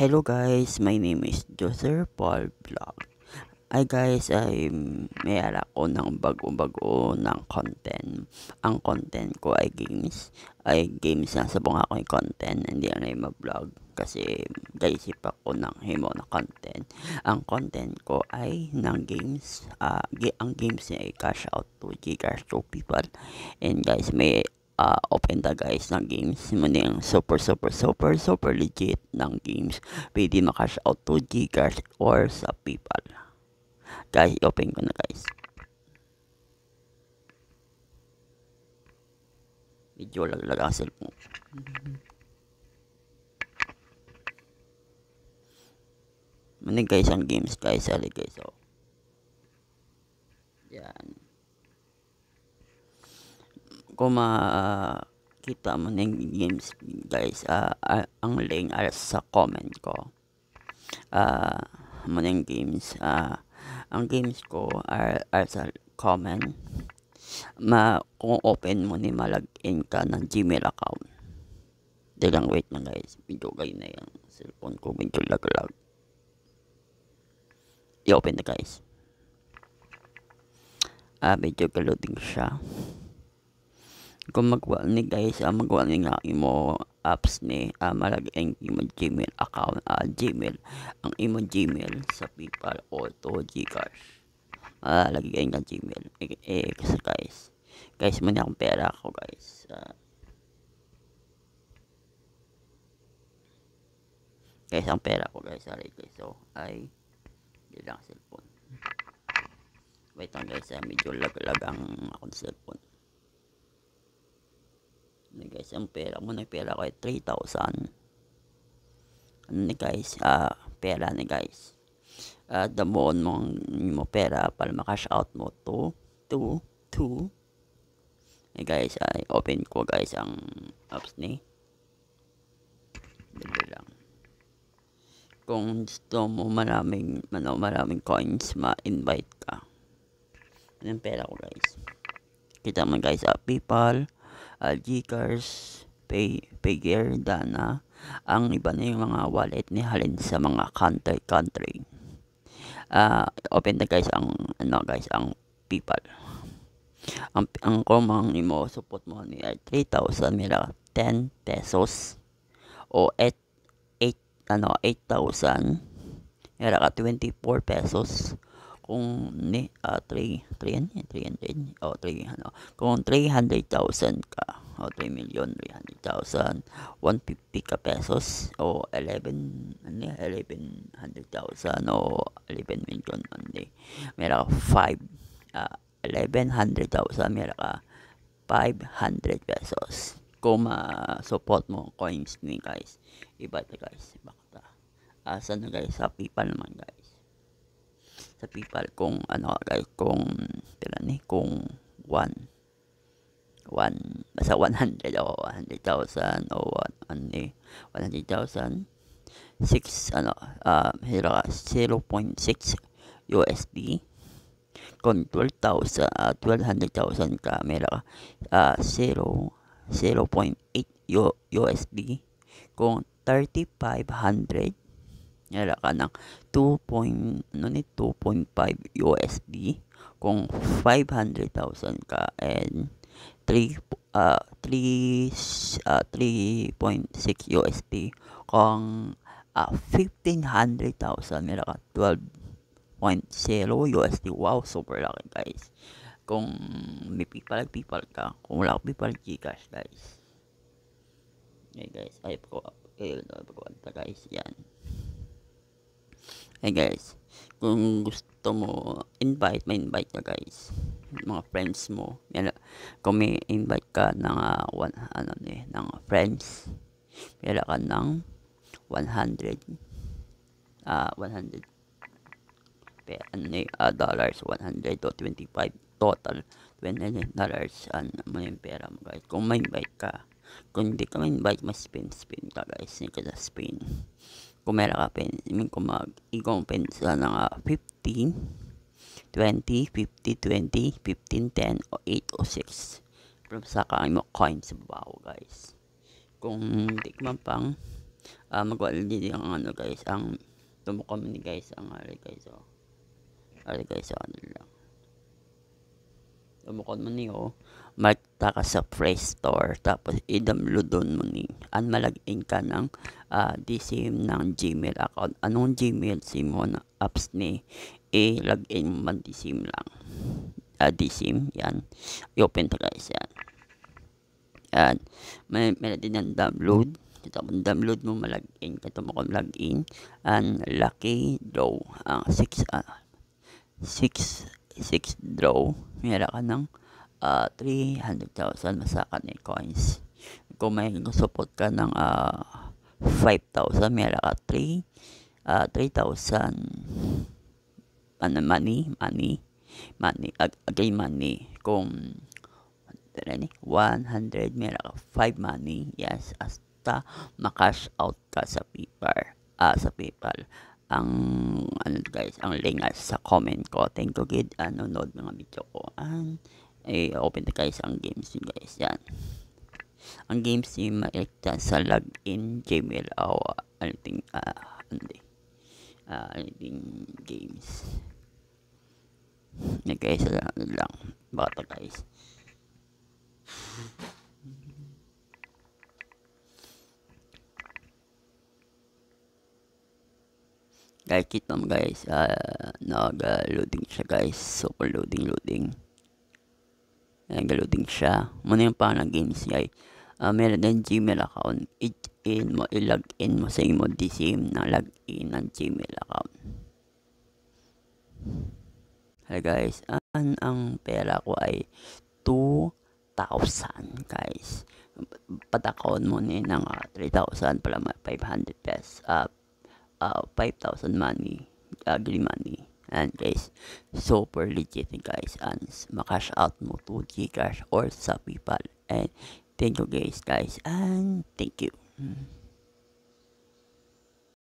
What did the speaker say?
Hello guys, my name is Joser Paul Vlog. Hi guys, ay mayara ko ng bago-bago ng content. Ang content ko ay games. Na sabong ako yung content, hindi na yung vlog kasi gaisip ako ng himo na content. Ang content ko ay ng games. Ang games niya ay cash out to Gcash to people. And guys, may open ta guys ng games mo yung super legit ng games, pwede makash out to Gcash or sa PayPal. Guys, open ko na guys, video laglag ang cellphone. Manig guys ang games guys, sali guys, so yan, kung makita mo ng games guys, ang link ay sa comment ko. Mo ng games, ang games ko are sa comment. Kung open mo ni malagin ka ng Gmail account. Lang wait lang guys, medyo kayo na yung cellphone ko, medyo lag-lag. I-open na guys. Medyo ka-loading siya. Kung magawa ni guys, magawa ni nga imo apps ni malagin imo Gmail account, Gmail ang imo Gmail sa PayPal o to Gcash. Lagyan ka Gmail. Kasi guys, muna akong pera ko guys. Guys, ang pera ko guys, sorry guys. So, ay hindi lang cellphone. Wait lang guys, medyo lag-lag ang akong cellphone. Guys, ang pera mo na pera ko ay 3,000. Ano ni guys, pera ni guys. Damoon mo pera para makash out mo to guys, ay open ko guys ang apps ni. Dali lang. Kung gusto mo maraming coins, ma-invite ka. Ano yung pera ko guys, kita mo guys, PayPal, Gcash, Payeer, Dana. Ang iba na yung mga wallet ni halin sa mga country. Open na guys ang ang PayPal. Ang komang imo support mo ni 3,000 mila 10 pesos o 8,000 mila ka 24 pesos. Kung ni 300 o 3 kung 300,000 ka o 3,300,000, 150 ka pesos o 1100,000 o 11 million only. Meron ka 1100,000, meron ka 500 pesos. Kung support mo coins ni guys, iba ito guys, bakta. Saan na guys, sa PayPal naman guys. Sa PayPal kung guys, kung kung 100 o 100,000 o 100,000 0.6 USD. Kung 1200,000 ka, meron ka 0.8 USD. Kung 3,500, meron ka ng 2.5 USD. Kung 500,000 ka and 3.6 USD. Kung 1,500,000, meron ka 12.0 USD. Wow, super laki guys. Kung may PayPal ka, kung wala ka PayPal, Gcash guys. Okay guys, ay pagkakanta guys, yan. Hey guys, kung gusto mo invite, may invite ka guys, mga friends mo. Yan, kung may invite ka ng ng friends, meron ka ng 100 dollars, 100 to 25 total $20 mo yung pera mo guys. Kung may invite ka, kung hindi ka may invite, mas spin ka guys, hindi ka sa spin. Kung meron ka pen, kung mag-igong pen sa ng 15, 20, 50, 20, 15, 10, o 8 o 6. Pero saka mo coins sa babaw guys. Kung hindi ka man pang magwala din ang ano guys, ang tumukom ni guys, ang ali guys, ano lang. Tumukon mo niyo, magta ka sa Play Store, tapos i-downloadon mo ni, an malagin ka ng DSIM ng Gmail account. Anong Gmail SIM mo na apps ni, i-login mo man DSIM lang. DSIM, yan. I-open to guys, yan. Yan. May din ang download. Tapos download mo, malagin ka, tumukon login. And lucky draw, 6 draw, meron ka ng 300,000 masakan ni coins. Kung may support ka ng 5,000, meron ka 3,000 money, again money. Kung 100, meron ka 5 money, yes, hasta makash out ka sa PayPal. Ang ano guys, ang link sa comment ko. Thank you gid, nanonood mga video ko. Open na guys ang games yun guys, yan. Ang games yung maikta sa login Gmail o anything games. Yan guys, lang bata guys. Guys, kita mo guys, nag-loading siya guys, super loading. Nag-loading siya. Muna yung pangalan ng games guys. Meron din Gmail account, i-login mo sa imo DSIM na login ng Gmail account. Hi guys, ang pera ko ay 2,000 guys. Patakon mo ni ng 3,000 pala 500 pesos. 5,000 money, green money. And guys, super legit guys, and makash out mo to Gcash or sa PayPal. And thank you guys, and thank you.